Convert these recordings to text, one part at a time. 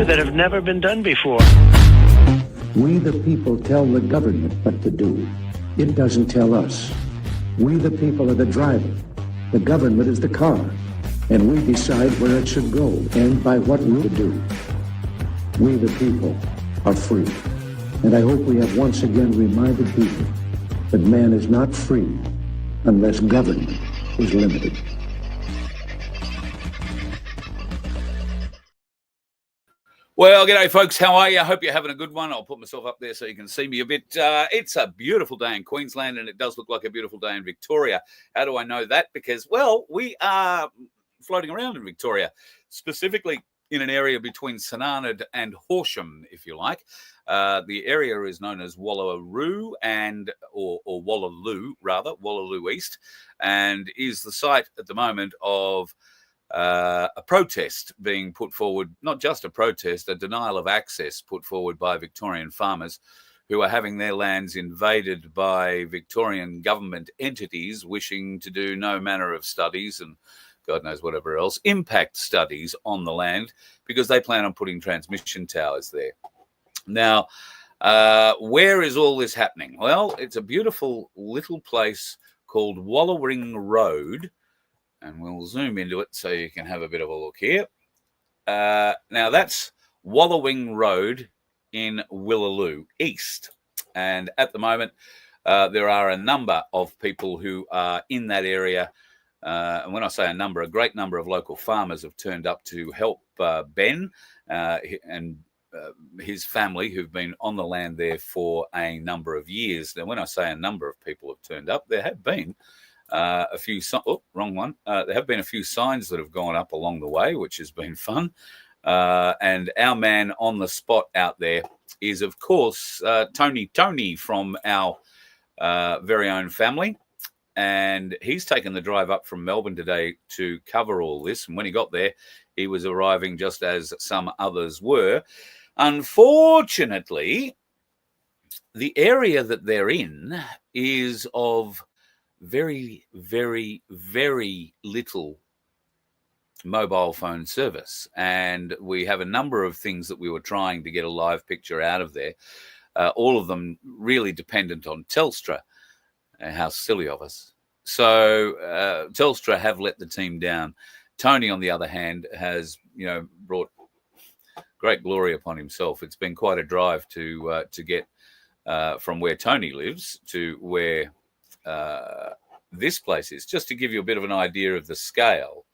that have never been done before. We the people tell the government what to do. It doesn't tell us. We the people are the driver. The government is the car. And we decide where it should go and by what route to do. We the people are free. And I hope we have once again reminded people that man is not free unless government is limited. Well, g'day, folks. How are you? I hope you're having a good one. I'll put myself up there so you can see me a bit. It's a beautiful day in Queensland, and it does look like a beautiful day in Victoria. How do I know that? Because, well, we are floating around in Victoria, specifically in an area between St Arnaud and Horsham, if you like. The area is known as Wallaloo or Wallaloo, rather, Wallaloo East, and is the site at the moment of a protest being put forward, not just a protest, a denial of access put forward by Victorian farmers who are having their lands invaded by Victorian government entities wishing to do no manner of studies and God knows whatever else, impact studies on the land because they plan on putting transmission towers there. Now, where is all this happening? Well, it's a beautiful little place called Willaring Road, and we'll zoom into it so you can have a bit of a look here. Now, that's Wallaloo Road in Wallaloo East. And at the moment, there are a number of people who are in that area. And when I say a number, a great number of local farmers have turned up to help Ben and his family who've been on the land there for a number of years. Now, when I say a number of people have turned up, there have been a few, there have been a few signs that have gone up along the way, which has been fun. And our man on the spot out there is, of course, Tony from our very own family. And he's taken the drive up from Melbourne today to cover all this. And when he got there, he was arriving just as some others were. Unfortunately, the area that they're in is of very, very, very little mobile phone service. And we have a number of things that we were trying to get a live picture out of there, all of them really dependent on Telstra. How silly of us. So Telstra have let the team down. Tony, on the other hand, has brought great glory upon himself. It's been quite a drive to get from where Tony lives to where this place is, just to give you a bit of an idea of the scale.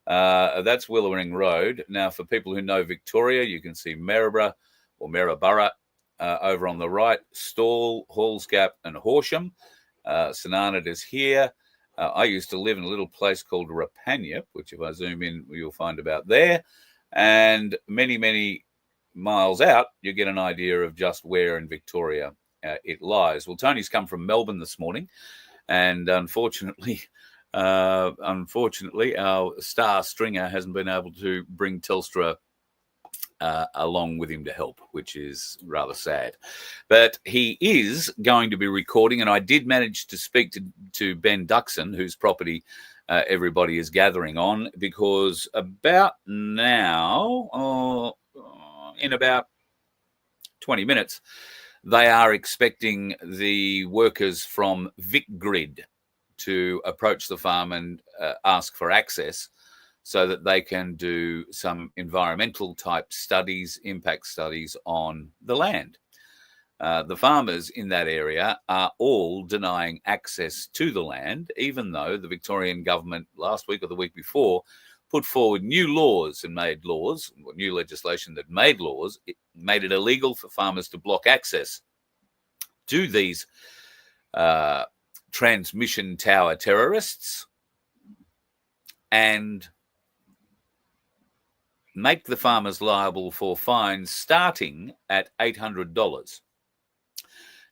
That's Willaring Road. Now, for people who know Victoria, you can see Maryborough or Maryborough over on the right, Stawell, Halls Gap and Horsham. St Arnaud is here. I used to live in a little place called Rapanya, which if I zoom in, you'll find about there. And many, many miles out, you get an idea of just where in Victoria it lies. Well, Tony's come from Melbourne this morning, and unfortunately, our star stringer hasn't been able to bring Telstra along with him to help, which is rather sad. But he is going to be recording, and I did manage to speak to Ben Duxsons, whose property everybody is gathering on, because about now, in about 20 minutes, they are expecting the workers from VICGRID to approach the farm and ask for access so that they can do some environmental type studies, impact studies on the land. The farmers in that area are all denying access to the land, even though the Victorian government last week or the week before put forward new laws and made laws, new legislation that made laws, it made it illegal for farmers to block access to these transmission tower terrorists and make the farmers liable for fines starting at $800.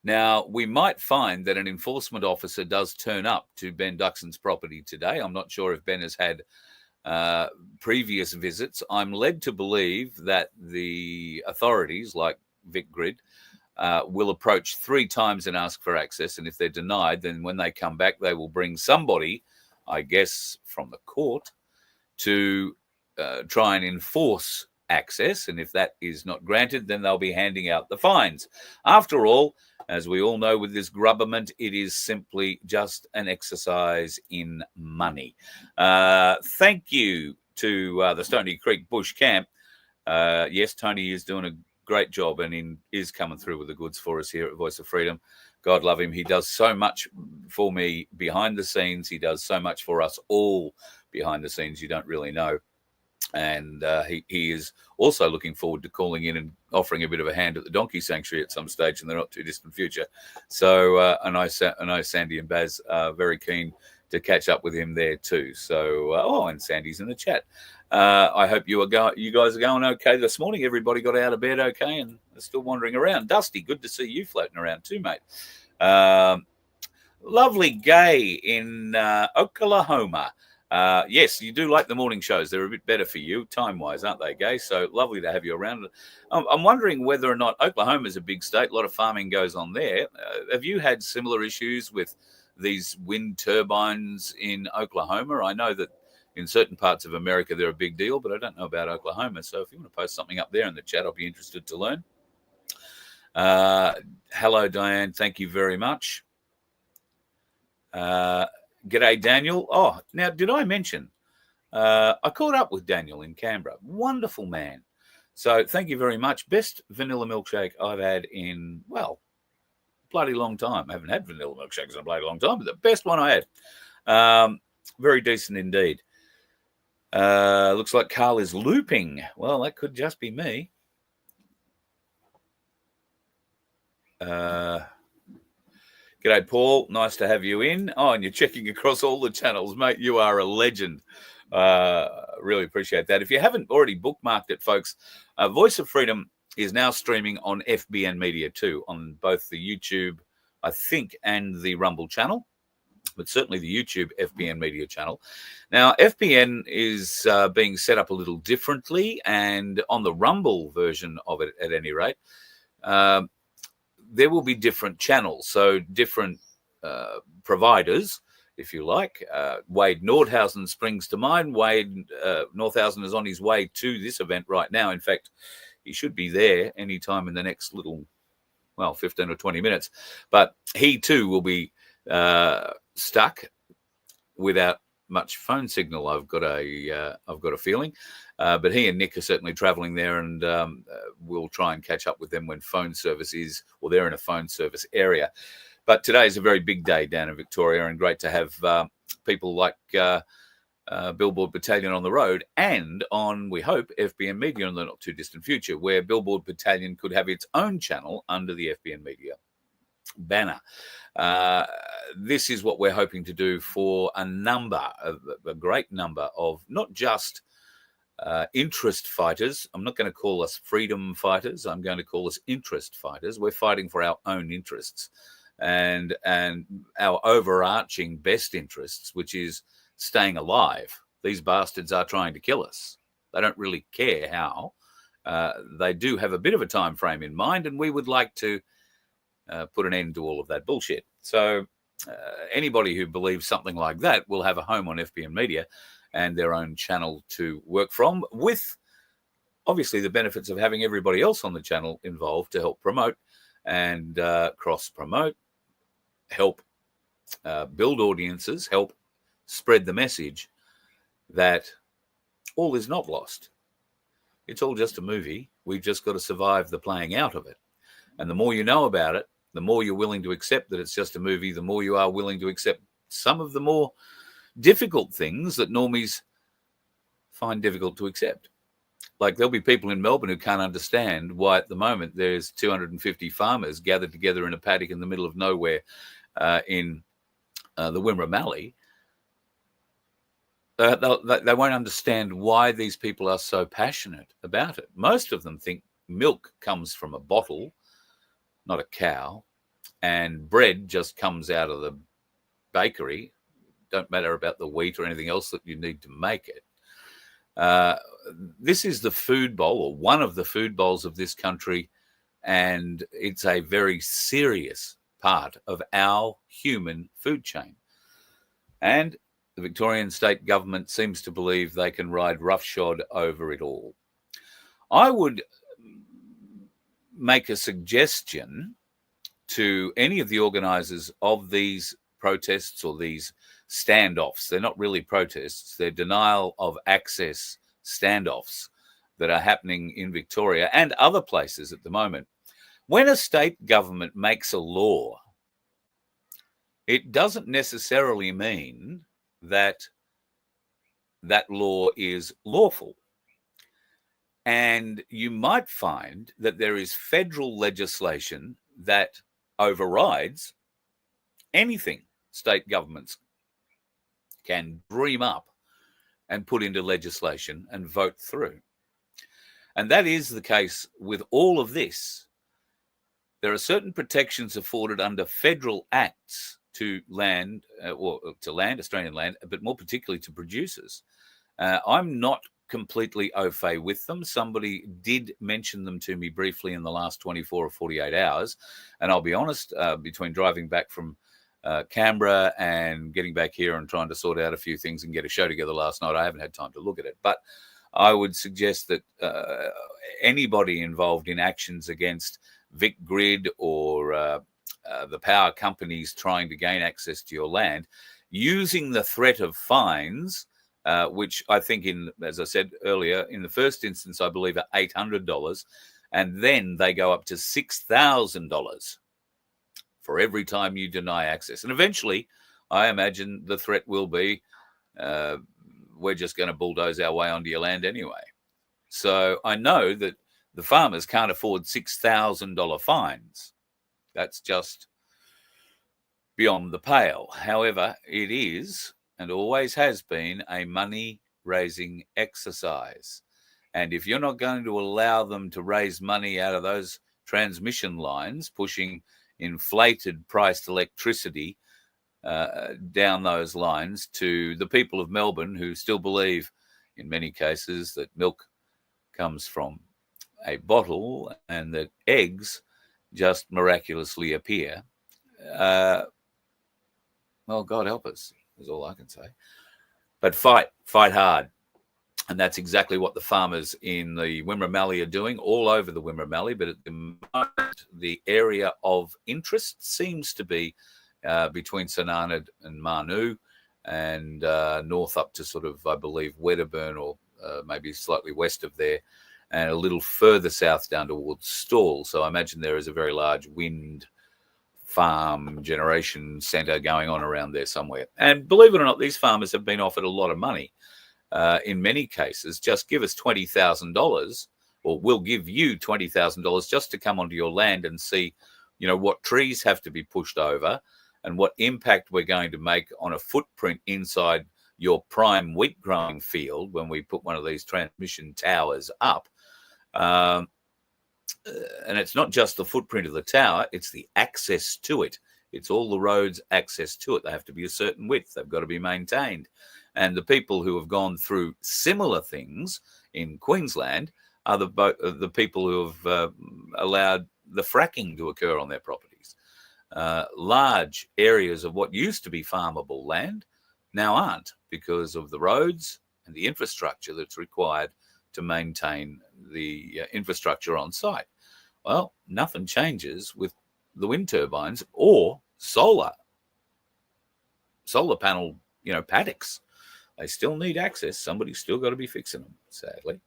Now, we might find that an enforcement officer does turn up to Ben Duxsons' property today. I'm not sure if Ben has had previous visits. I'm led to believe that the authorities, like VICGRID, will approach 3 times and ask for access. And if they're denied, then when they come back, they will bring somebody, I guess, from the court to try and enforce access, and if that is not granted, then they'll be handing out the fines. After all, as we all know with this grubberment, it is simply just an exercise in money. Thank you to the Stony Creek Bush Camp. Yes, Tony is doing a great job and is coming through with the goods for us here at Voice of Freedom. God love him. He does so much for me behind the scenes. He does so much for us all behind the scenes you don't really know. And he is also looking forward to calling in and offering a bit of a hand at the donkey sanctuary at some stage in the not too distant future. So I know Sandy and Baz are very keen to catch up with him there too. So and Sandy's in the chat. I hope you guys are going okay this morning. Everybody got out of bed okay and are still wandering around. Dusty, good to see you floating around too, mate. Lovely Gay in Oklahoma. Yes, you do like the morning shows. They're a bit better for you time-wise, aren't they, Gay? So lovely to have you around. I'm wondering whether or not Oklahoma is a big state. A lot of farming goes on there. Have you had similar issues with these wind turbines in Oklahoma? I know that in certain parts of America they're a big deal, but I don't know about Oklahoma. So if you want to post something up there in the chat, I'll be interested to learn. Hello, Diane. Thank you very much. G'day, Daniel. Oh, now, did I mention I caught up with Daniel in Canberra? Wonderful man. So thank you very much. Best vanilla milkshake I've had in, well, bloody long time. I haven't had vanilla milkshakes in a bloody long time, but the best one I had. Very decent indeed. Looks like Carl is looping. Well, that could just be me. G'day, Paul. Nice to have you in. Oh, and you're checking across all the channels, mate. You are a legend. Really appreciate that. If you haven't already bookmarked it, folks, Voice of Freedom is now streaming on FBN Media too, on both the YouTube, I think, and the Rumble channel, but certainly the YouTube FBN Media channel. Now, FBN is being set up a little differently, and on the Rumble version of it, at any rate, there will be different channels, so different providers, if you like. Wade Nordhausen springs to mind. Wade Nordhausen is on his way to this event right now. In fact, he should be there anytime in the next 15 or 20 minutes. But he too will be stuck without much phone signal. I've got a feeling. But he and Nick are certainly traveling there, and we'll try and catch up with them when phone service is, or they're in a phone service area. But today is a very big day down in Victoria, and great to have people like Billboard Battalion on the road, and on, we hope, FBN Media in the not too distant future, where Billboard Battalion could have its own channel under the FBN Media banner. This is what we're hoping to do for a great number of not just interest fighters. I'm not going to call us freedom fighters. I'm going to call us interest fighters. We're fighting for our own interests and our overarching best interests, which is staying alive. These bastards are trying to kill us. They don't really care how. They do have a bit of a time frame in mind, and we would like to put an end to all of that bullshit. So anybody who believes something like that will have a home on FBN Media and their own channel to work from, with obviously the benefits of having everybody else on the channel involved to help promote and cross-promote, help build audiences, help spread the message that all is not lost. It's all just a movie. We've just got to survive the playing out of it. And the more you know about it, the more you're willing to accept that it's just a movie, the more you are willing to accept some of the more difficult things that normies find difficult to accept. Like, there'll be people in Melbourne who can't understand why at the moment there's 250 farmers gathered together in a paddock in the middle of nowhere in the Wimmera Mallee. They won't understand why these people are so passionate about it. Most of them think milk comes from a bottle, not a cow, and bread just comes out of the bakery. Don't matter about the wheat or anything else that you need to make it. This is the food bowl, or one of the food bowls of this country, and it's a very serious part of our human food chain. And the Victorian state government seems to believe they can ride roughshod over it all. I would make a suggestion to any of the organisers of these protests or these standoffs. They're not really protests, they're denial of access standoffs that are happening in Victoria and other places at the moment. When a state government makes a law, it doesn't necessarily mean that that law is lawful. And you might find that there is federal legislation that overrides anything state governments can dream up and put into legislation and vote through. And that is the case with all of this. There are certain protections afforded under federal acts to land, Australian land, but more particularly to producers. I'm not completely au fait with them. Somebody did mention them to me briefly in the last 24 or 48 hours. And I'll be honest, between driving back from Canberra and getting back here and trying to sort out a few things and get a show together last night, I haven't had time to look at it. But I would suggest that anybody involved in actions against VICGRID or the power companies trying to gain access to your land, using the threat of fines, which I think, as I said earlier, in the first instance, I believe are $800, and then they go up to $6,000 for every time you deny access. And eventually, I imagine the threat will be, we're just going to bulldoze our way onto your land anyway. So I know that the farmers can't afford $6,000 fines. That's just beyond the pale. However, it is and always has been a money-raising exercise. And if you're not going to allow them to raise money out of those transmission lines, pushing inflated priced electricity down those lines to the people of Melbourne, who still believe in many cases that milk comes from a bottle and that eggs just miraculously appear, well, God help us, is all I can say. But fight hard. And that's exactly what the farmers in the Wimmera Mallee are doing, all over the Wimmera Mallee. But at the moment, the area of interest seems to be between St Arnaud and Manu, and north up to sort of, I believe, Wedderburn, or maybe slightly west of there, and a little further south down towards Stawell. So I imagine there is a very large wind farm generation centre going on around there somewhere. And believe it or not, these farmers have been offered a lot of money. In many cases, just give us $20,000, or we'll give you $20,000 just to come onto your land and see, what trees have to be pushed over and what impact we're going to make on a footprint inside your prime wheat growing field when we put one of these transmission towers up. And it's not just the footprint of the tower, it's the access to it. It's all the roads access to it. They have to be a certain width. They've got to be maintained. And the people who have gone through similar things in Queensland are the people who have allowed the fracking to occur on their properties. Large areas of what used to be farmable land now aren't, because of the roads and the infrastructure that's required to maintain the infrastructure on site. Well, nothing changes with the wind turbines or solar panel, paddocks. They still need access. Somebody's still got to be fixing them, sadly.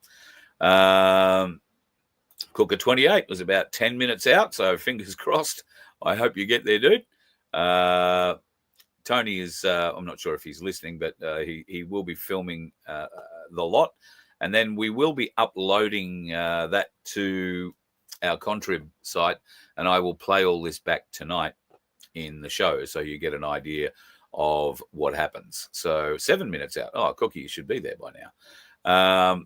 Cooker 28 was about 10 minutes out, so fingers crossed. I hope you get there, dude. Tony is, I'm not sure if he's listening, but he will be filming the lot. And then we will be uploading that to our Contrib site, and I will play all this back tonight in the show so you get an idea of what happens. So 7 minutes out. Oh, Cookie, you should be there by now.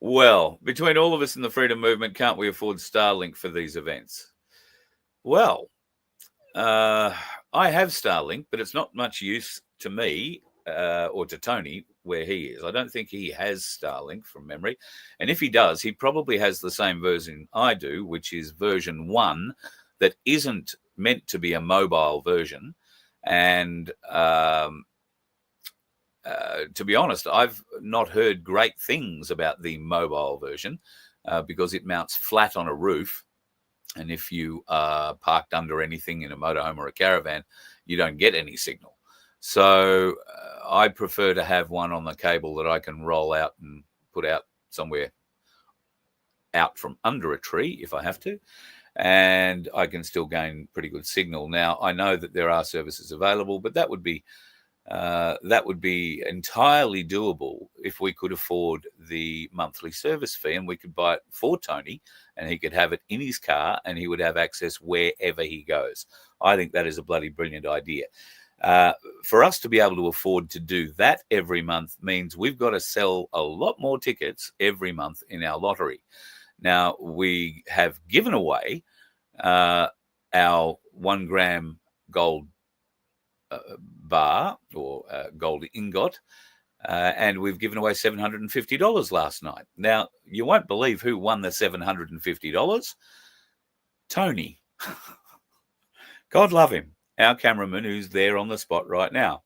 Well, between all of us in the freedom movement, can't we afford Starlink for these events? Well, I have Starlink, but it's not much use to me or to Tony where he is. I don't think he has Starlink from memory. And if he does, he probably has the same version I do, which is version 1, that isn't meant to be a mobile version. And to be honest, I've not heard great things about the mobile version because it mounts flat on a roof. And if you are parked under anything in a motorhome or a caravan, you don't get any signal. So I prefer to have one on the cable that I can roll out and put out somewhere out from under a tree if I have to, and I can still gain pretty good signal. Now, I know that there are services available, but that would be entirely doable if we could afford the monthly service fee, and we could buy it for Tony, and he could have it in his car, and he would have access wherever he goes. I think that is a bloody brilliant idea. For us to be able to afford to do that every month means we've got to sell a lot more tickets every month in our lottery. Now, we have given away our 1 gram gold bar or gold ingot, and we've given away $750 last night. Now, you won't believe who won the $750. Tony. God love him, our cameraman who's there on the spot right now.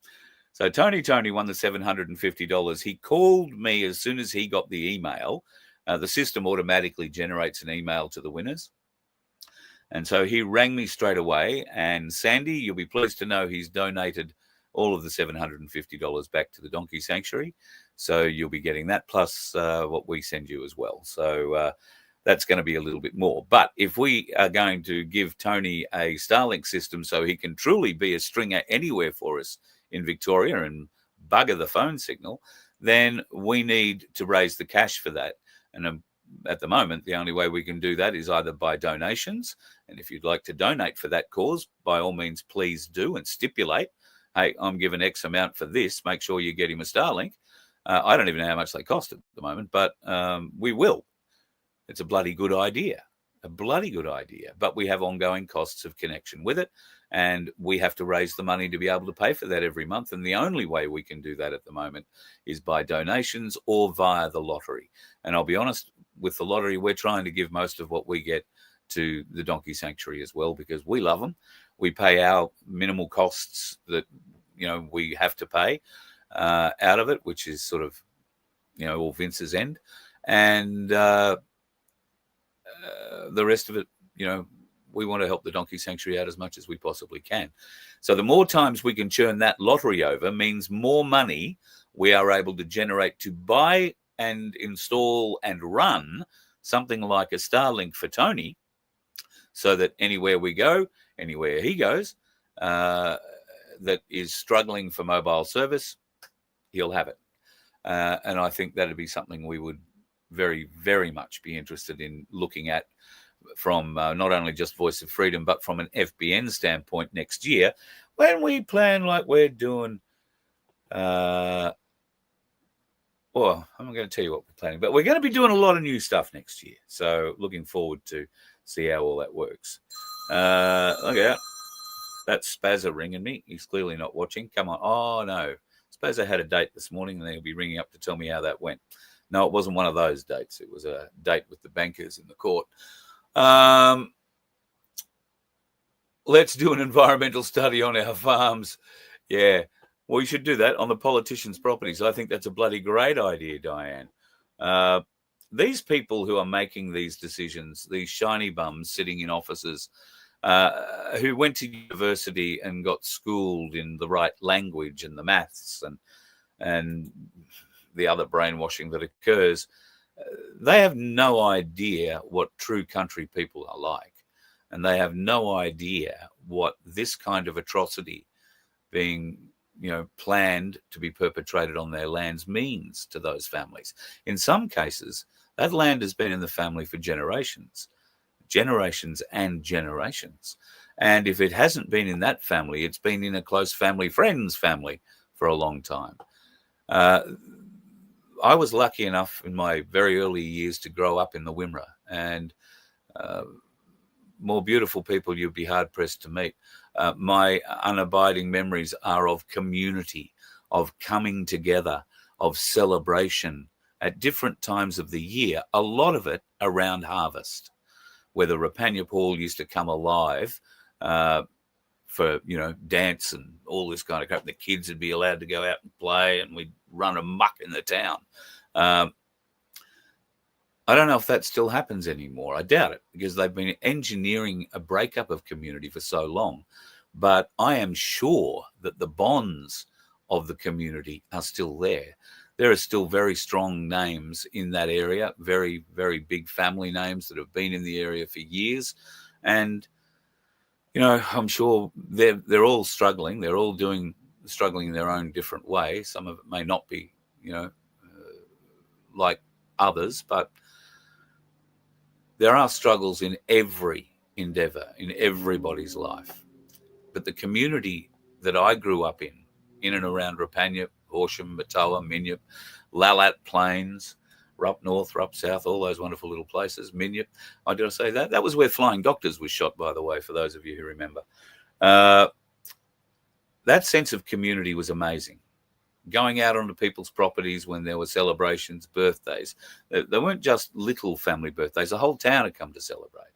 So Tony won the $750. He called me as soon as he got the email. The system automatically generates an email to the winners. And so he rang me straight away, and Sandy, you'll be pleased to know he's donated all of the $750 back to the Donkey Sanctuary. So you'll be getting that plus what we send you as well. So that's going to be a little bit more. But if we are going to give Tony a Starlink system so he can truly be a stringer anywhere for us in Victoria and bugger the phone signal, then we need to raise the cash for that. And at the moment, the only way we can do that is either by donations. And if you'd like to donate for that cause, by all means, please do, and stipulate, hey, I'm given X amount for this. Make sure you get him a Starlink. I don't even know how much they cost at the moment, but we will. It's a bloody good idea, but we have ongoing costs of connection with it, and we have to raise the money to be able to pay for that every month. And the only way we can do that at the moment is by donations or via the lottery. And I'll be honest, with the lottery, we're trying to give most of what we get to the Donkey Sanctuary as well, because we love them. We pay our minimal costs that, we have to pay out of it, which is sort of, all Vince's end. And the rest of it, we want to help the Donkey Sanctuary out as much as we possibly can. So the more times we can churn that lottery over means more money we are able to generate to buy and install and run something like a Starlink for Tony, so that anywhere we go, anywhere he goes, that is struggling for mobile service, he'll have it. And I think that'd be something we would very, very much be interested in looking at from not only just Voice of Freedom, but from an FBN standpoint next year, when we plan like we're doing. Well, I'm not going to tell you what we're planning, but we're going to be doing a lot of new stuff next year. So looking forward to see how all that works. Look out. That's Spazza ringing me. He's clearly not watching. Come on. Oh, no. Spazza had a date this morning, and he'll be ringing up to tell me how that went. No, it wasn't one of those dates. It was a date with the bankers in the court. Let's do an environmental study on our farms. Yeah. Well, you should do that on the politicians' properties. I think that's a bloody great idea, Diane. These people who are making these decisions, these shiny bums sitting in offices, who went to university and got schooled in the right language and the maths and the other brainwashing that occurs, they have no idea what true country people are like. And they have no idea what this kind of atrocity being planned to be perpetrated on their lands means to those families. In some cases, that land has been in the family for generations and generations. And if it hasn't been in that family, it's been in a close friend's family for a long time. I was lucky enough in my very early years to grow up in the Wimmera, and more beautiful people you'd be hard-pressed to meet. My unabiding memories are of community, of coming together, of celebration at different times of the year, a lot of it around harvest, where the Rapanya Pool used to come alive for, you know, dance and all this kind of crap. The kids would be allowed to go out and play, and we'd run amok in the town. I don't know if that still happens anymore. I doubt it, because they've been engineering a breakup of community for so long. But I am sure that the bonds of the community are still there. There are still very strong names in that area, very, very big family names that have been in the area for years. And, you know, I'm sure they're all struggling. They're all struggling in their own different way. Some of it may not be, you know, like others, but there are struggles in every endeavour, in everybody's life. But the community that I grew up in and around Rapanya, Horsham, Matoa, Minyip, Lalat Plains, Rupp North, Rupp South, all those wonderful little places, Minyip. Oh, did I say that? That was where Flying Doctors was shot, by the way, for those of you who remember. That sense of community was amazing. Going out onto people's properties when there were celebrations, birthdays. They weren't just little family birthdays. The whole town had come to celebrate.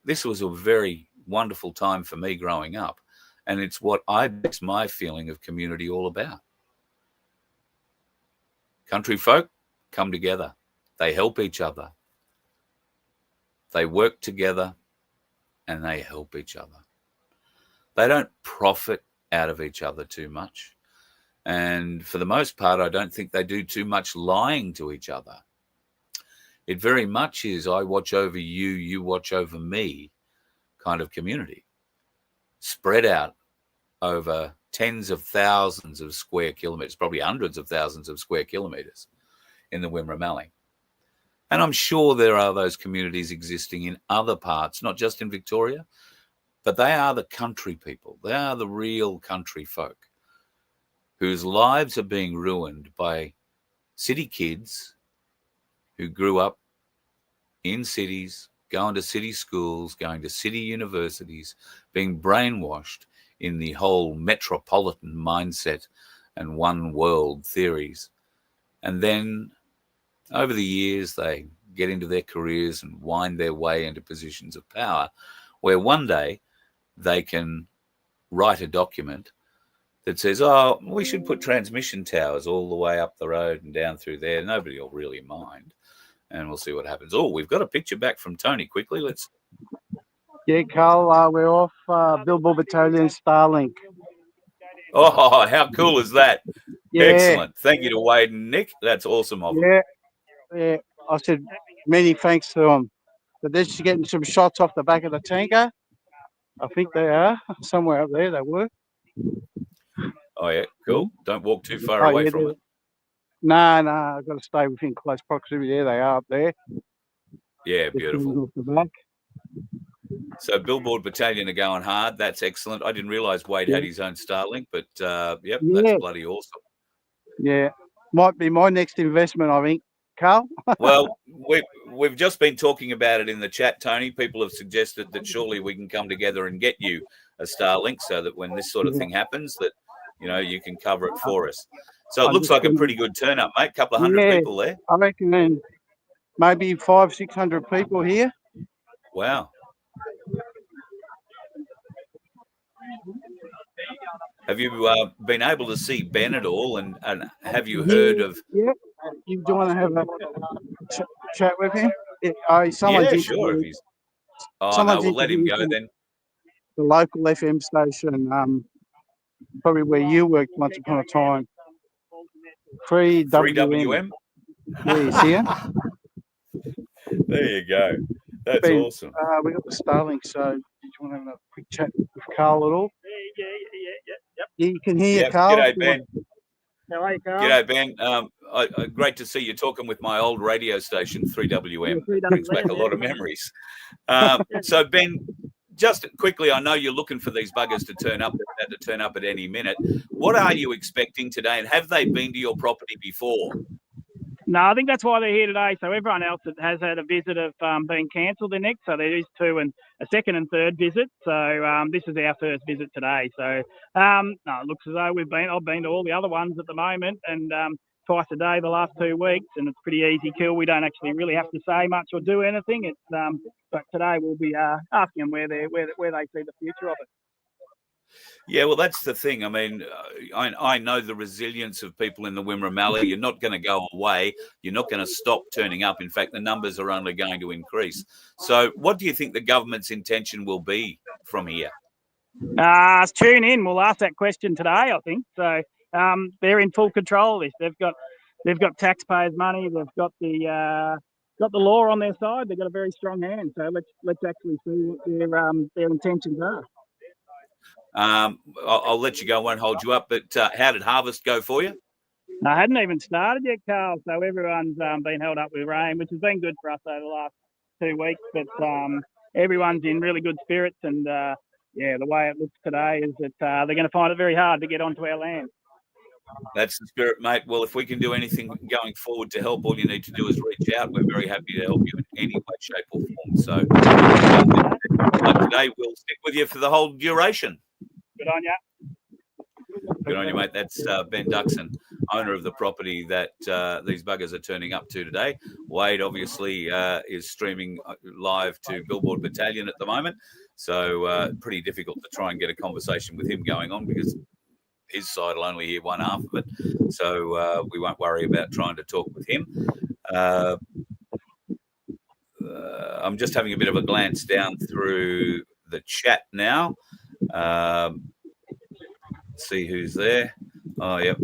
This was a very wonderful time for me growing up, and it's what I base my feeling of community all about. Country folk come together. They help each other. They work together, and they help each other. They don't profit out of each other too much. And for the most part, I don't think they do too much lying to each other. It very much is I watch over you, you watch over me kind of community, spread out over tens of thousands of square kilometres, probably hundreds of thousands of square kilometres in the Wimmera Mallee. And I'm sure there are those communities existing in other parts, not just in Victoria, but they are the country people. They are the real country folk whose lives are being ruined by city kids who grew up in cities, going to city schools, going to city universities, being brainwashed in the whole metropolitan mindset and one world theories. And then over the years, they get into their careers and wind their way into positions of power where one day they can write a document that says, oh, we should put transmission towers all the way up the road and down through there. Nobody will really mind. And we'll see what happens. Oh, we've got a picture back from Tony. Quickly, let's... Yeah, Carl, we're off Billboard Battalion Starlink. Oh, how cool is that? Yeah. Excellent. Thank you to Wade and Nick. That's awesome of them. Yeah. I said many thanks to them. But they're just getting some shots off the back of the tanker. I think they are. Somewhere up there they were. Oh, yeah. Cool. Don't walk too far away from it. No, I've got to stay within close proximity. There they are up there. Yeah, beautiful. Off the back. So Billboard Battalion are going hard. That's excellent. I didn't realise Wade had his own Starlink, but yep, that's bloody awesome. Yeah, might be my next investment, I think, Carl. Well, we've just been talking about it in the chat, Tony. People have suggested that surely we can come together and get you a Starlink so that when this sort of thing happens, that, you know, you can cover it for us. So it looks like a pretty good turn up, mate. A couple of hundred people there. I reckon then maybe 500-600 people here. Wow. Have you been able to see Ben at all, and have you heard of... Yeah. Do you want to have a chat with him? Yeah, sure. If he's... Oh, no, we'll let him go then. The local FM station, probably where you worked once upon a time. 3WM? Yeah, you see it? There you go. That's awesome. We got the Starlink, so did you want to have a quick chat with Carl at all? Yeah, you can hear Carl. G'day, Ben. How are you, Carl? G'day, Ben. Great to see you talking with my old radio station, 3WM. Brings back a lot of memories. So, Ben, just quickly, I know you're looking for these buggers to turn up. They're about to turn up at any minute. What are you expecting today, and have they been to your property before? No, I think that's why they're here today. So everyone else that has had a visit have been cancelled their next. So there is a second and third visit. So this is our first visit today. So no, it looks as though I've been to all the other ones at the moment, and twice a day the last 2 weeks, and it's pretty easy kill. We don't actually really have to say much or do anything. It's but today we'll be asking them where they see the future of it. Yeah, well, that's the thing. I mean, I know the resilience of people in the Wimmera Mallee. You're not going to go away. You're not going to stop turning up. In fact, the numbers are only going to increase. So what do you think the government's intention will be from here? Tune in. We'll ask that question today, I think. So they're in full control of this. They've got taxpayers' money. They've got the law on their side. They've got a very strong hand. So let's actually see what their intentions are. I'll let you go. I won't hold you up. But how did harvest go for you? I hadn't even started yet, Carl. So everyone's been held up with rain, which has been good for us over the last 2 weeks. But everyone's in really good spirits. And, the way it looks today is that they're going to find it very hard to get onto our land. That's the spirit, mate. Well, if we can do anything going forward to help, all you need to do is reach out. We're very happy to help you in any way, shape or form. So today we'll stick with you for the whole duration. Good on you. Good on you, mate. That's Ben Duxson, owner of the property that these buggers are turning up to today. Wade obviously is streaming live to Billboard Battalion at the moment. So pretty difficult to try and get a conversation with him going on because his side will only hear one half of it. So we won't worry about trying to talk with him. I'm just having a bit of a glance down through the chat now. See who's there. Oh, yep.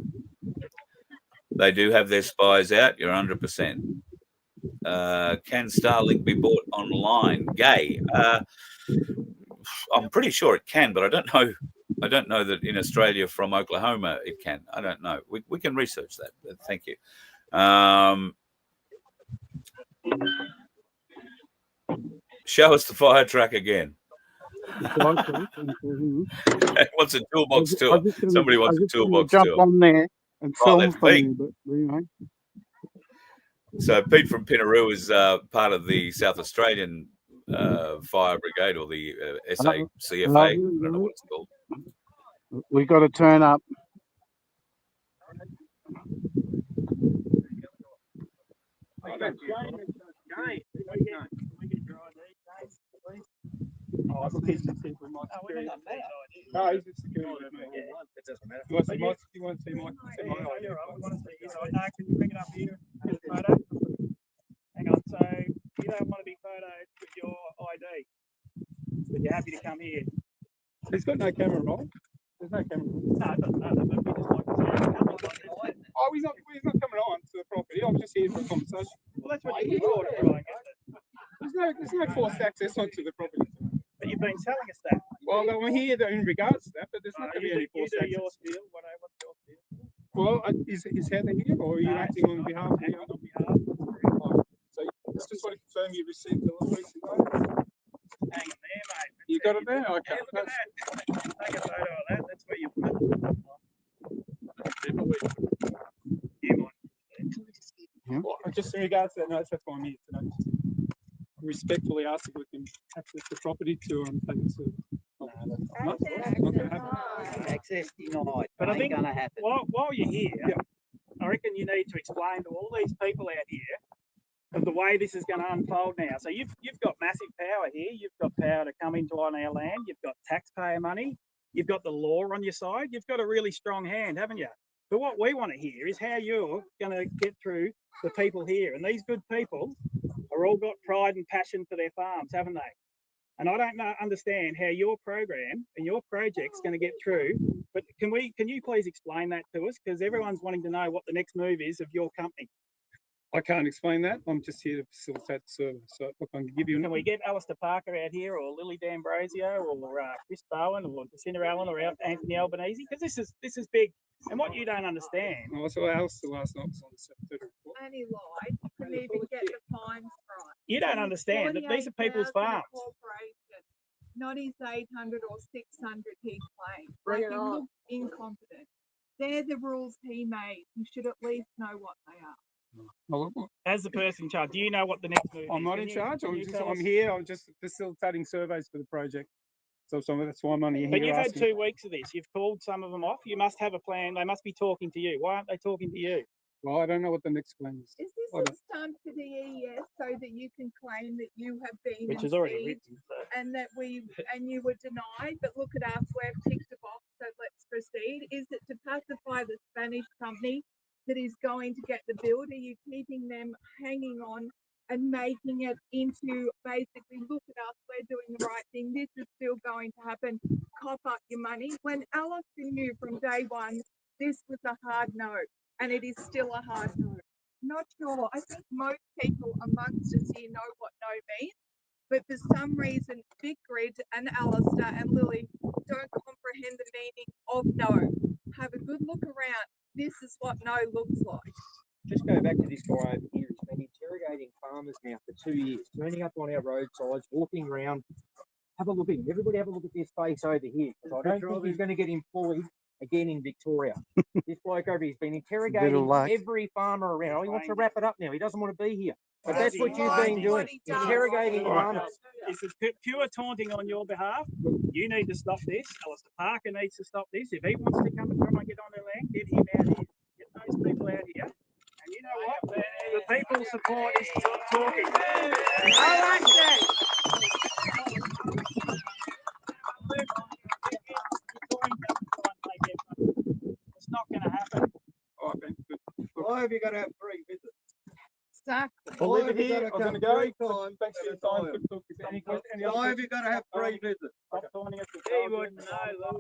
They do have their spies out. You're 100%. Can Starlink be bought online? Gay. I'm pretty sure it can, but I don't know. I don't know that in Australia from Oklahoma it can. I don't know. We can research that. But thank you. Show us the fire truck again. Wants a toolbox tour. Somebody wants a toolbox jump tour. on there and film for Pete. me, but, you know. So Pete from Pinaroo is part of the South Australian Fire Brigade or the SACFA. I don't know what it's called. We got to turn up. Oh, No, he's just security. It doesn't matter. You want to see Mike? You want to see Mike? I want to see you. Can you bring it up here? Get a photo. Hang on. So you don't want to be photoed with your ID, but you're happy to come here. He's got no camera, right? There's no camera. No, it doesn't matter. But we just like to see a couple of things. Oh, he's not coming on to the property. I'm just here for a conversation. Well, that's what you thought of, right? There's no forced access onto the property. But you've been telling us that. Well, I'm here in regards to that, but there's not going to be any forced access. Your spiel. What's your spiel? Well, is Heather here, or are you acting on behalf of the other? So I just want to confirm you received the recent notice. Hang on there, mate. You got it there? Okay. Yeah, look at that. Take a photo of that. That's where you put it. Well, just in regards to that notice, that's why I'm here today. Respectfully ask if we can access the property to take it to. Not going to happen. Access denied. But I think going to happen. while you're here, I reckon you need to explain to all these people out here of the way this is going to unfold now. So you've got massive power here. You've got power to come into on our land. You've got taxpayer money. You've got the law on your side. You've got a really strong hand, haven't you? But what we want to hear is how you're going to get through the people here. And these good people are all got pride and passion for their farms, haven't they? And I don't understand how your program and your project's going to get through. But can you please explain that to us? Because everyone's wanting to know what the next move is of your company. I can't explain that. I'm just here to facilitate the service. So look, I can give you. Can we get Alistair Parker out here, or Lily D'Ambrosio, or Chris Bowen, or Jacinta Allen, or Anthony Albanese? Because this is big. And what you don't understand. Oh, so Alistair last night was on the 7:30 report. And he lied. Couldn't even get the fines right. You don't understand that these are people's farms. Not his 800 or 600 he claimed. Like, he looked incompetent. They're the rules he made. You should at least know what they are. As the person in charge, do you know what the next move is? I'm not in charge. I'm here. I'm just facilitating surveys for the project. So that's why I'm only here. But you've had 2 weeks of this. You've called some of them off. You must have a plan. They must be talking to you. Why aren't they talking to you? Well, I don't know what the next one is. Is this Hold a stunt for the ES so that you can claim that you have been Which in is already feed written. So. and that you were denied? But look at us, we've ticked a box, so let's proceed. Is it to pacify the Spanish company that is going to get the build? Are you keeping them hanging on and making it into basically, look at us, we're doing the right thing, this is still going to happen, cough up your money? When Alistair knew from day one this was a hard no, and it is still a hard no. Not sure. I think most people amongst us here know what no means, but for some reason, VICGRID and Alistair and Lily don't comprehend the meaning of no. Have a good look around. This is what no looks like. Just go back to this guy over here. He's been interrogating farmers now for 2 years, turning up on our roadsides, walking around. Have a look at him. Everybody have a look at this face over here. I don't think he's going to get employed again in Victoria. This bloke over here has been interrogating every farmer around. Oh, he wants to wrap it up now. He doesn't want to be here. But that's what you've been doing, interrogating farmers. This is pure taunting on your behalf. You need to stop this. Alistair Parker needs to stop this. If he wants to come and try and get on their land, get him out here. Get those people out here. And you know what? The people's support is talking. I like that. It's not going to happen. Oh, okay, good. Why have you got to have 3 visits? Exactly. I'll leave it here. I'm going to go. Thanks for your time. Good talk. Why have you got to have 3 visits? Stop taunting us. He wouldn't know.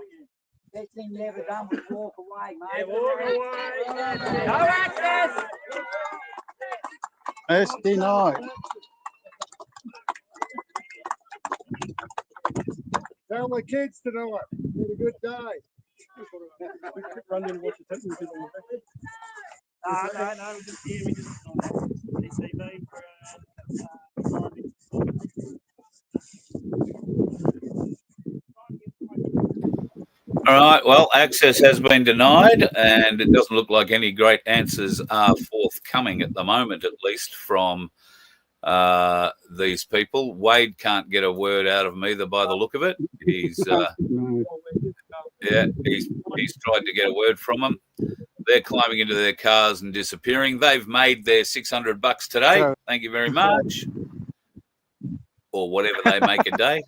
That thing never done was walk away, mate. Yeah, walk away. No access. It's denied. Tell the kids to know it. Had a good day. Run in and watch the testing. No, we just here. We just CCV All right. Well, access has been denied, and it doesn't look like any great answers are forthcoming at the moment, at least from these people. Wade can't get a word out of him either, by the look of it. He's he's tried to get a word from them. They're climbing into their cars and disappearing. They've made their $600 today. Thank you very much, or whatever they make a day.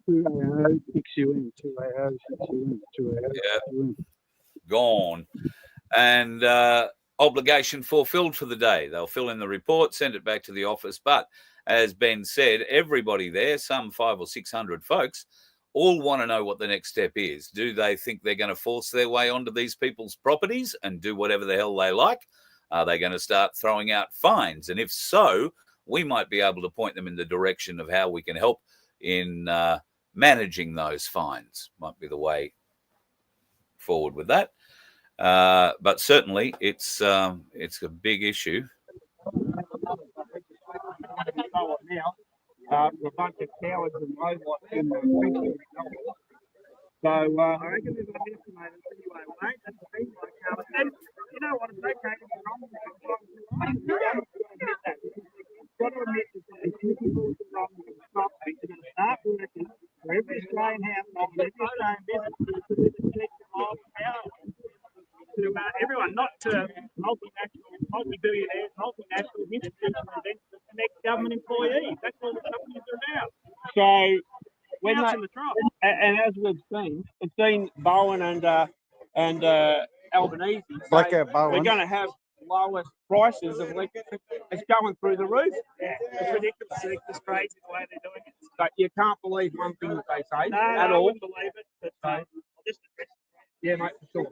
2 AO, 6 UN, 2 AO, 6 UN, 2 AO, Yeah. Gone. And obligation fulfilled for the day. They'll fill in the report, send it back to the office. But as Ben said, everybody there, some 500 or 600 folks, all want to know what the next step is. Do they think they're going to force their way onto these people's properties and do whatever the hell they like? Are they going to start throwing out fines? And if so, we might be able to point them in the direction of how we can help in managing those fines. Might be the way forward with that. But certainly it's a big issue. We're a bunch of cowards and robots in the country. So I reckon there's an estimated anyway, mate. That's the thing, like, and you know what? It's okay to be wrong. Got to admit that it's difficult to wrong. It's not. You're going to start working for every Australian household, every Australian business to connect the miles of power to everyone, not to multinational, multi-billionaires, multinational institutional events that connect government employees. That's all the companies are about. So when House they, in the trough. and as we've seen, it's been Bowen and Albanese. Blackout We're Bowen. going to have lowest prices of electricity. It's going through the roof. Yeah, it's ridiculous. It's just crazy the way they're doing it. But you can't believe one thing that they say No, at I all. wouldn't believe it. But I'll just address it. Yeah, mate, for sure.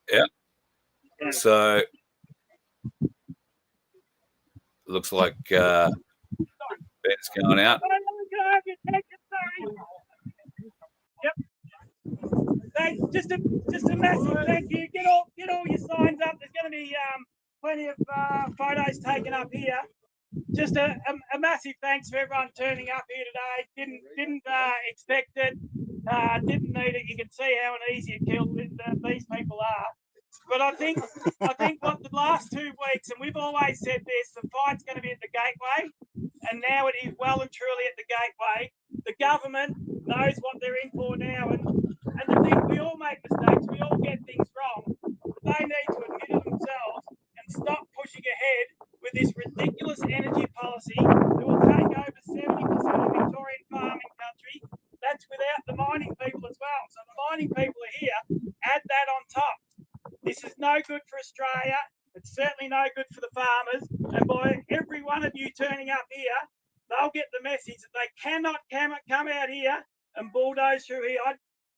Yeah. So looks like Ben's going out. Yep. Thanks. Just a massive thank you. Get all your signs up. There's going to be plenty of photos taken up here. Just a massive thanks for everyone turning up here today. Didn't expect it. Didn't need it. You can see how easy a kill these people are. But I think what the last 2 weeks, and we've always said this, the fight's going to be at the gateway, and now it is well and truly at the gateway. The government knows what they're in for now, and the thing, we all make mistakes, we all get things wrong, on top. This is no good for Australia. It's certainly no good for the farmers. And by every one of you turning up here, they'll get the message that they cannot come out here and bulldoze through here.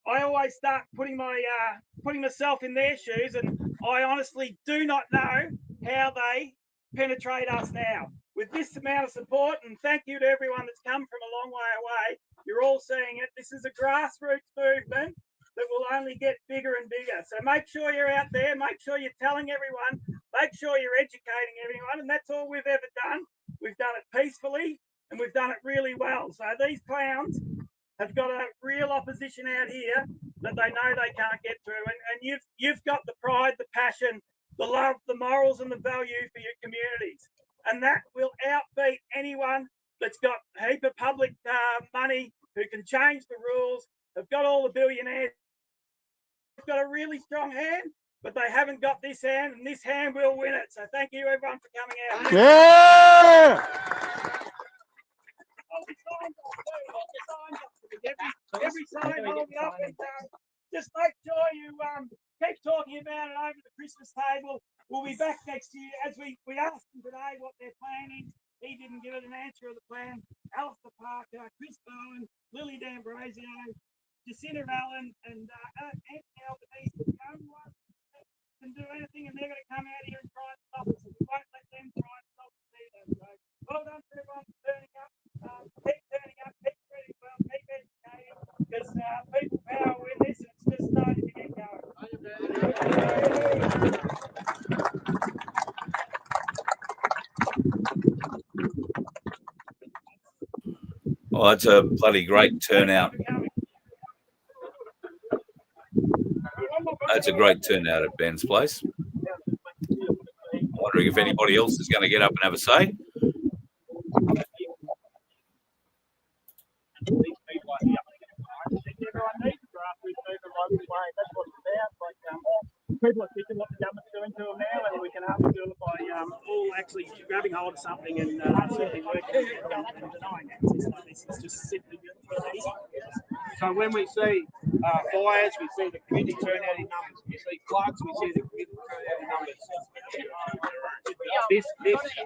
I always start putting myself in their shoes, and I honestly do not know how they penetrate us now. With this amount of support, and thank you to everyone that's come from a long way away, you're all seeing it. This is a grassroots movement that will only get bigger and bigger. So make sure you're out there, make sure you're telling everyone, make sure you're educating everyone, and that's all we've ever done. We've done it peacefully, and we've done it really well. So these clowns have got a real opposition out here that they know they can't get through, and you've got the pride, the passion, the love, the morals, and the value for your communities, and that will outbeat anyone that's got a heap of public money, who can change the rules, have got all the billionaires. They've got a really strong hand, but they haven't got this hand, and this hand will win it. So thank you everyone for coming out. Yeah! Every sign hold it up, and just make sure you keep talking about it over the Christmas table. We'll be back next year. As we asked him today what their plan is, he didn't give it an answer of the plan. Alistair Parker, Chris Bowen, Lily D'Ambrosio, Jacinta Allen, and Anthony Albanese, the only ones that can do anything, and they're going to come out here and try and stop us. And we won't let them try and stop us either. So well done for everyone for turning up. Keep turning up, keep reading well, keep educating, because people power with this, and it's just starting to get going. Oh, it's a bloody great turnout. That's a great turnout at Ben's place. I'm wondering if anybody else is going to get up and have a say. People are thinking what the government's doing to them now, and we can hardly do it by all actually grabbing hold of something and simply working and denying access like this. It's just simply easy. So when we see fires, we see the community turnout in numbers. We see floods, we see the community turnout in numbers. Do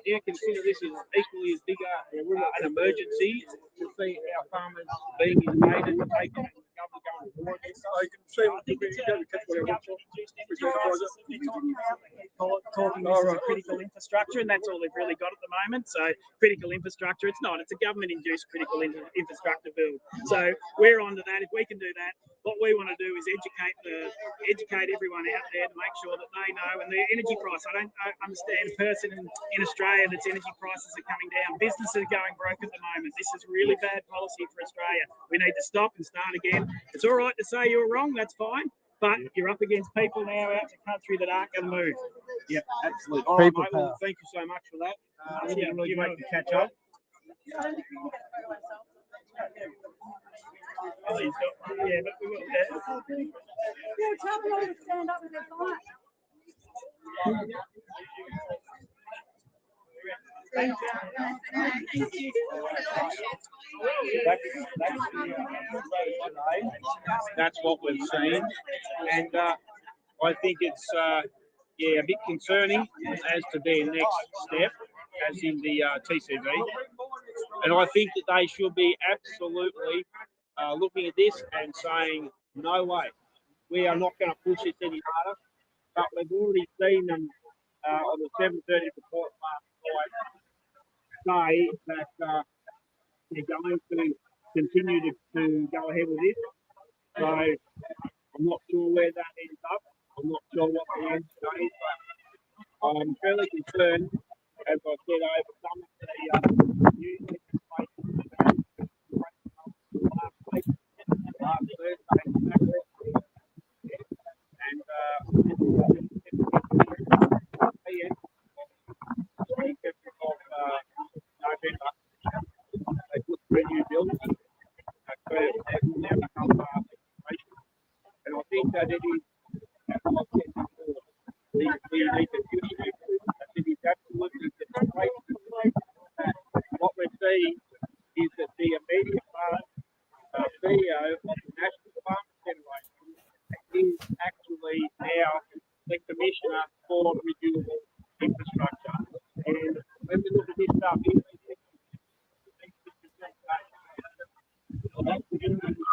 you consider this as equally as big an emergency to see our farmers being invaded and taken and the government going forward? I can see what talking this is critical infrastructure, and that's all they've really got at the moment. So critical infrastructure, it's not. It's a government-induced critical infrastructure build. So we're on to that. If we can do that, what we want to do is educate everyone out there to make sure that they know. And the energy price, I don't understand a person in Australia that's energy prices are coming down. Businesses are going broke at the moment. This is really bad policy for Australia. We need to stop and start again. It's all right to say you were wrong, that's fine. But you're up against people now out in the country that aren't going to move. Yeah, absolutely. All right, People mate, well, thank you so much for that. It's been really great to catch up. Yeah, but we will. Yeah, tell them all to stand up with their fire. That's what we've seen, and I think it's a bit concerning as to their next step, as in the TCV. And I think that they should be absolutely looking at this and saying, no way, we are not going to push this any harder. But we've already seen them on the 7:30 report last night say that they're going to continue to go ahead with this. So I'm not sure where that ends up. I'm not sure what the answer is, but I'm fairly concerned, as I said, over some of the new legislation last week, last Thursday, and November, they put 3 new bills. And I think that it is, as I said before, we need to push it. It is absolutely disgraceful that what we're seeing is that the immediate CEO of the National Farmers Federation is actually commissioner for renewable infrastructure. And when we look at this stuff,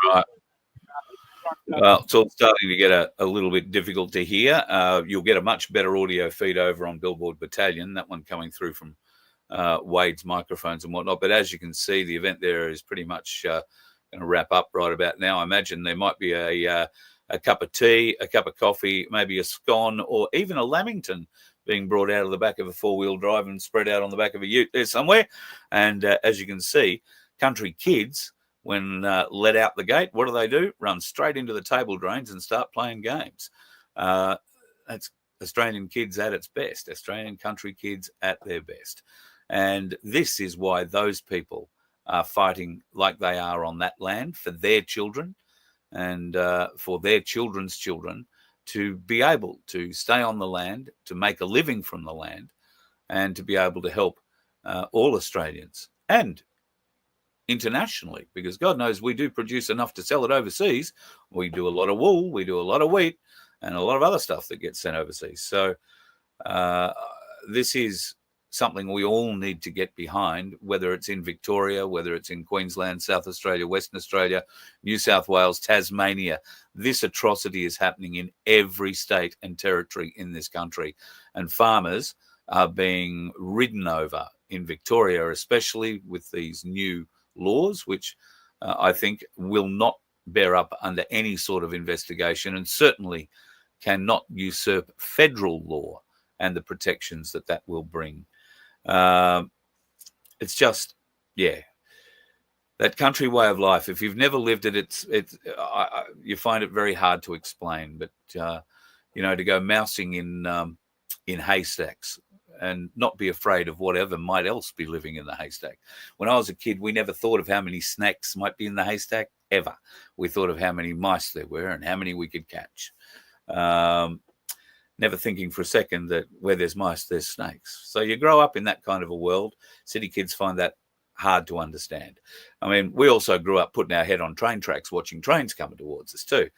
Right. Well, it's all starting to get a little bit difficult to hear. You'll get a much better audio feed over on Billboard Battalion, that one coming through from Wade's microphones and whatnot. But as you can see, the event there is pretty much going to wrap up right about now. I imagine there might be a cup of tea, a cup of coffee, maybe a scone, or even a lamington being brought out of the back of a four-wheel drive and spread out on the back of a ute there somewhere. And as you can see, country kids, when let out the gate, what do? Run straight into the table drains and start playing games. That's Australian kids at its best, Australian country kids at their best. And this is why those people are fighting like they are on that land for their children and for their children's children to be able to stay on the land, to make a living from the land, and to be able to help all Australians and internationally, because God knows we do produce enough to sell it overseas. We do a lot of wool, we do a lot of wheat, and a lot of other stuff that gets sent overseas. So this is something we all need to get behind, whether it's in Victoria, whether it's in Queensland, South Australia, Western Australia, New South Wales, Tasmania. This atrocity is happening in every state and territory in this country. And farmers are being ridden over in Victoria, especially with these new laws, which I think will not bear up under any sort of investigation and certainly cannot usurp federal law and the protections that that will bring. It's just, yeah, that country way of life. If you've never lived it, you find it very hard to explain. But you know, to go mousing in haystacks and not be afraid of whatever might else be living in the haystack. When I was a kid, we never thought of how many snakes might be in the haystack ever. We thought of how many mice there were and how many we could catch. Never thinking for a second that where there's mice, there's snakes. So you grow up in that kind of a world. City kids find that hard to understand. I mean, we also grew up putting our head on train tracks, watching trains coming towards us too.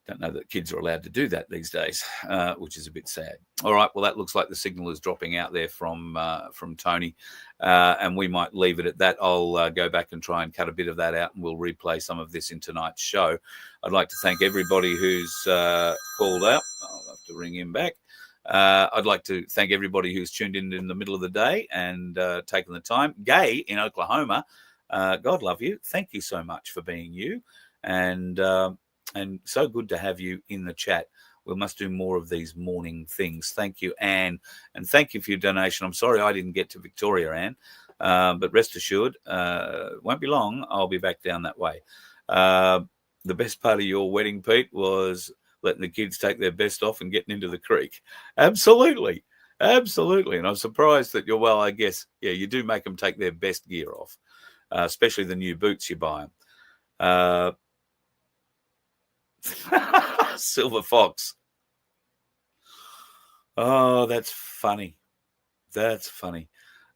Don't know that kids are allowed to do that these days, which is a bit sad. All right, well, that looks like the signal is dropping out there from Tony, and we might leave it at that. I'll go back and try and cut a bit of that out, and we'll replay some of this in tonight's show. I'd like to thank everybody who's called out. I'll have to ring him back. I'd like to thank everybody who's tuned in the middle of the day and taken the time. Gay in Oklahoma, God love you. Thank you so much for being you. And so good to have you in the chat. We must do more of these morning things. Thank you, Anne. And thank you for your donation. I'm sorry I didn't get to Victoria, Anne. But rest assured, won't be long. I'll be back down that way. The best part of your wedding, Pete, was letting the kids take their best off and getting into the creek. Absolutely. Absolutely. And I'm surprised that I guess, yeah, you do make them take their best gear off, especially the new boots you buy them. Silver Fox. Oh, that's funny. That's funny.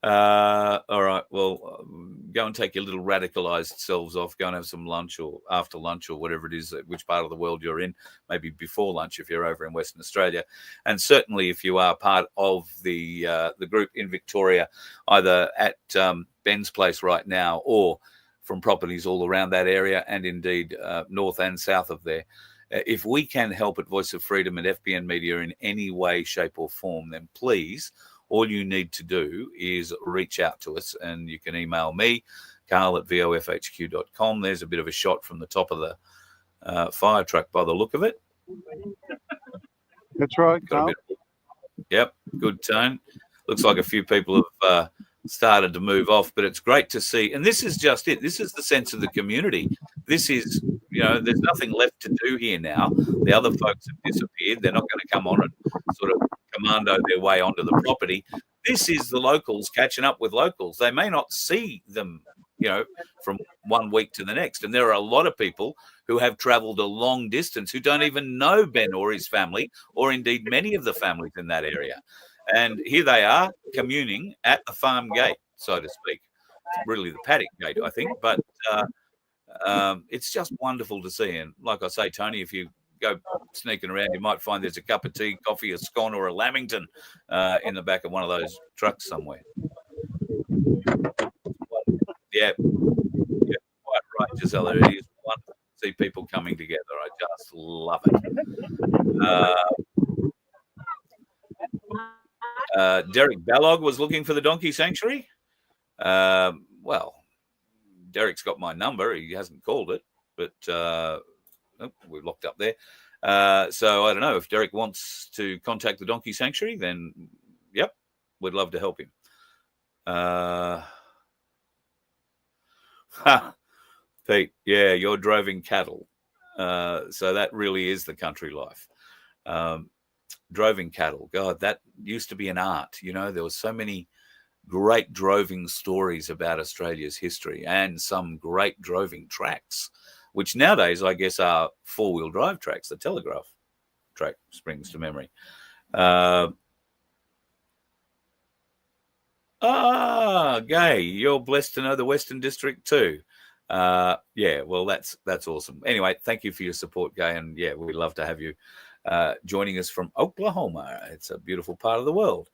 All right. Well, go and take your little radicalized selves off. Go and have some lunch or after lunch or whatever it is, which part of the world you're in. Maybe before lunch if you're over in Western Australia. And certainly if you are part of the group in Victoria, either at Ben's place right now or from properties all around that area and indeed north and south of there. If we can help at Voice of Freedom and FBN Media in any way, shape or form, then please, all you need to do is reach out to us and you can email me, carl@vofhq.com. There's a bit of a shot from the top of the fire truck by the look of it. That's right, Carl. Yep, good tone. Looks like a few people have started to move off, but it's great to see. And this is just it. This is the sense of the community. This is, there's nothing left to do here now. The other folks have disappeared. They're not going to come on and sort of commando their way onto the property. This is the locals catching up with locals. They may not see them, from one week to the next. And there are a lot of people who have traveled a long distance who don't even know Ben or his family, or indeed many of the families in that area. And here they are communing at the farm gate, so to speak. It's really the paddock gate, I think. But it's just wonderful to see. And like I say, Tony, if you go sneaking around, you might find there's a cup of tea, coffee, a scone, or a lamington in the back of one of those trucks somewhere. Yeah, quite right, Gisela. It is wonderful to see people coming together. I just love it. Derek Ballog was looking for the donkey sanctuary. Well, Derek's got my number. He hasn't called it, but we're locked up there. So I don't know if Derek wants to contact the donkey sanctuary. Then, yep, we'd love to help him. Pete, yeah, you're droving cattle. So that really is the country life. Droving cattle, God, that used to be an art. You know, there were so many great droving stories about Australia's history and some great droving tracks, which nowadays I guess are four-wheel drive tracks. The Telegraph track springs to memory. Gay, you're blessed to know the Western District too. Yeah, well, that's awesome. Anyway, thank you for your support, Gay, and yeah, we'd love to have you joining us from Oklahoma. It's a beautiful part of the world.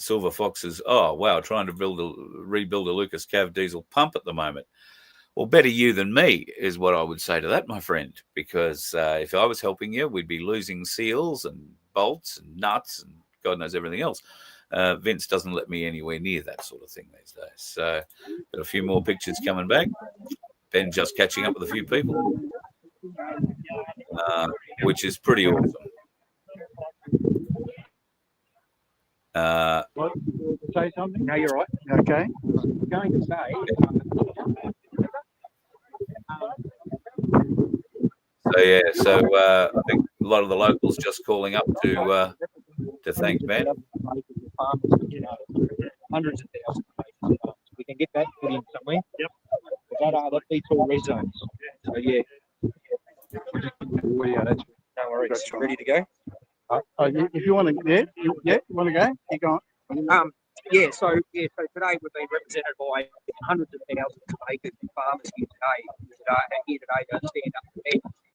Silver Foxes, oh wow, trying to rebuild a Lucas Cav diesel pump at the moment. Well, better you than me is what I would say to that, my friend, because if I was helping you, we'd be losing seals and bolts and nuts and God knows everything else. Vince doesn't let me anywhere near that sort of thing these days. So got a few more pictures coming back. Ben just catching up with a few people, which is pretty awesome. What? Say something? No, you're right. Okay. I'm going to say. So yeah, so I think a lot of the locals just calling up to thank Ben. Hundreds of thousands of acres. We can get that put in somewhere. Yep. That beats all red zones. So yeah. No worries. Ready to go? If you want to, you want to go? You go on. So today we've been represented by hundreds of thousands of acres of farmers here today to stand up for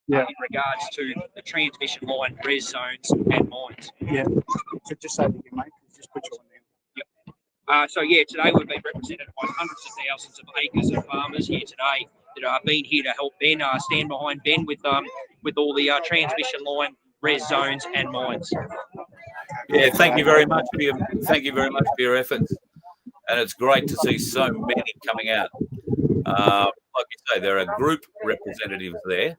them in regards to the transmission line, res zones, and mines. Yeah. So just say that you mate. Just put your one down. Today we've been represented by hundreds of thousands of acres of farmers here today that have been here to help Ben stand behind Ben with all the transmission line, res zones, and mines. Yeah, thank you very much for your efforts, and it's great to see so many coming out. Like you say, there are group representatives there,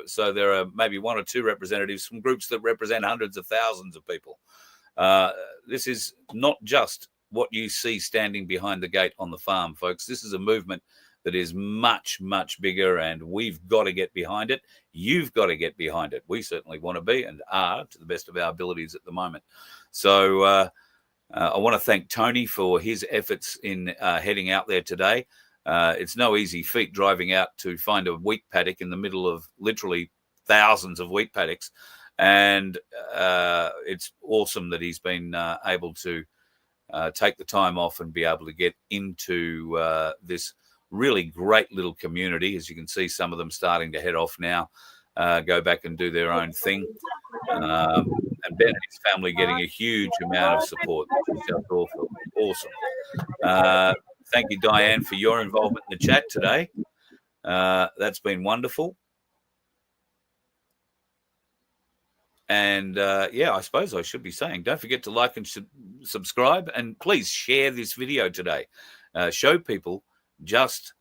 so there are maybe one or two representatives from groups that represent hundreds of thousands of people. This is not just what you see standing behind the gate on the farm, folks. This is a movement that is much, much bigger, and we've got to get behind it. You've got to get behind it. We certainly want to be and are to the best of our abilities at the moment. So I want to thank Tony for his efforts in heading out there today. It's no easy feat driving out to find a wheat paddock in the middle of literally thousands of wheat paddocks. And it's awesome that he's been able to take the time off and be able to get into this really great little community. As you can see, some of them starting to head off now, go back and do their own thing. And Ben and his family getting a huge amount of support, which is just awesome. Thank you, Diane, for your involvement in the chat today. That's been wonderful. And I suppose I should be saying, don't forget to like and subscribe, and please share this video today. Show people just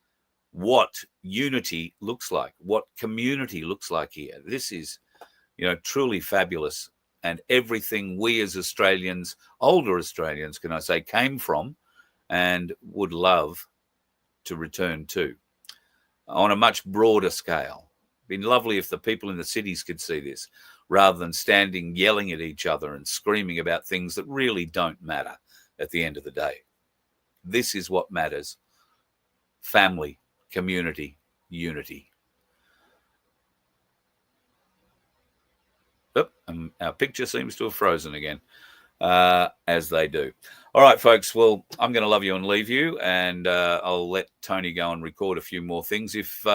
what unity looks like, what community looks like here. This is, truly fabulous, and everything we as Australians, older Australians, can I say, came from and would love to return to on a much broader scale. It'd been lovely if the people in the cities could see this, rather than standing yelling at each other and screaming about things that really don't matter at the end of the day. This is what matters. Family, community, unity. Our picture seems to have frozen again, as they do. All right, folks. Well, I'm going to love you and leave you, and I'll let Tony go and record a few more things. If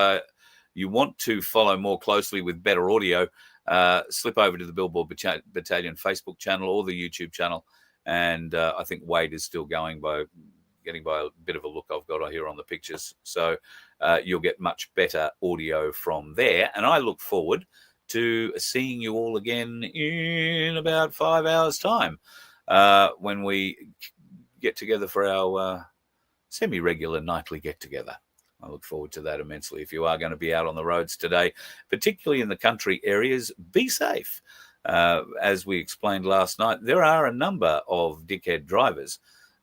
you want to follow more closely with better audio, slip over to the Billboard Battalion Facebook channel or the YouTube channel. And I think Wade is still getting by a bit of a look I've got here on the pictures. So you'll get much better audio from there. And I look forward to seeing you all again in about 5 hours' time when we get together for our semi-regular nightly get-together. I look forward to that immensely. If you are going to be out on the roads today, particularly in the country areas, be safe. As we explained last night, there are a number of dickhead drivers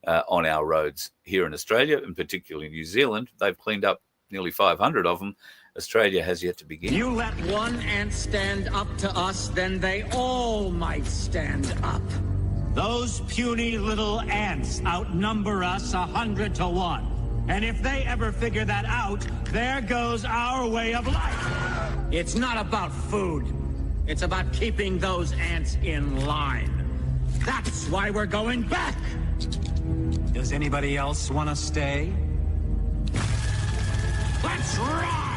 on our roads here in Australia, and particularly New Zealand. They've cleaned up nearly 500 of them. Australia has yet to begin. You let one ant stand up to us, then they all might stand up. Those puny little ants outnumber us 100 to 1. And if they ever figure that out, there goes our way of life. It's not about food. It's about keeping those ants in line. That's why we're going back. Does anybody else want to stay? Let's rock!